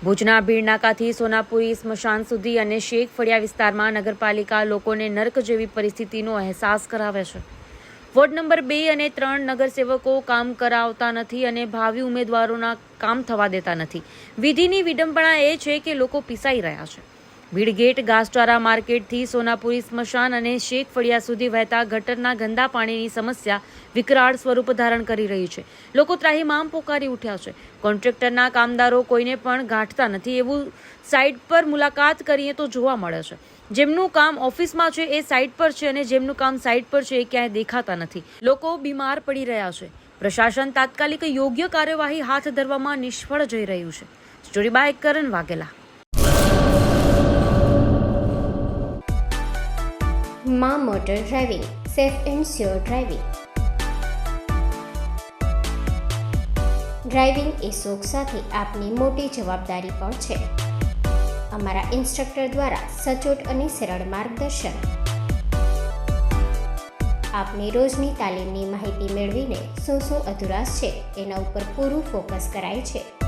ભુજના ભીડનાકાથી સોનાપુરી સ્મશાન સુધી અને શેખ ફળિયા વિસ્તારમાં નગરપાલિકા લોકોને નર્ક જેવી પરિસ્થિતિનો અહેસાસ કરાવે છે. વોર્ડ નંબર 2 અને 3 નગરસેવકો કામ કરાવતા નથી અને ભાવિ ઉમેદવારોના કામ થવા દેતા નથી. વિધિની વિડંબના એ છે કે લોકો પીસાઈ રહ્યા છે. ભીડગેટ ઘાસચારા માર્કેટથી સોનાપુરી સ્મશાન અને શેખ ફળિયા સુધી વહેતા ગટરના ગંદા પાણીની સમસ્યા વિકરાળ સ્વરૂપ ધારણ કરી રહી છે. લોકો ત્રાહિમામ પોકારી ઉઠ્યા છે. કોન્ટ્રાક્ટરના કામદારો કોઈને પણ ગાંઠતા નથી એવું સાઇટ પર મુલાકાત કરીએ તો જોવા મળે છે. જેમનું કામ ઓફિસમાં છે એ સાઇટ પર છે અને જેમનું કામ સાઇટ પર છે એ ક્યાંય દેખાતા નથી. લોકો બીમાર પડી રહ્યા છે. પ્રશાસન તાત્કાલિક યોગ્ય કાર્યવાહી હાથ ધરવામાં નિષ્ફળ જઈ રહ્યું છે. Story by Karan Vaghela. માં motor driving, safe and sure driving. Driving એ શોખ સાથે આપની મોટી જવાબદારી પણ છે. અમારા ઇન્સ્ટ્રક્ટર દ્વારા સચોટ અને સરળ માર્ગદર્શન. આપની રોજની તાલીમની માહિતી મેળવીને શું અધુરાશ છે એના ઉપર પૂરું ફોકસ કરાય છે.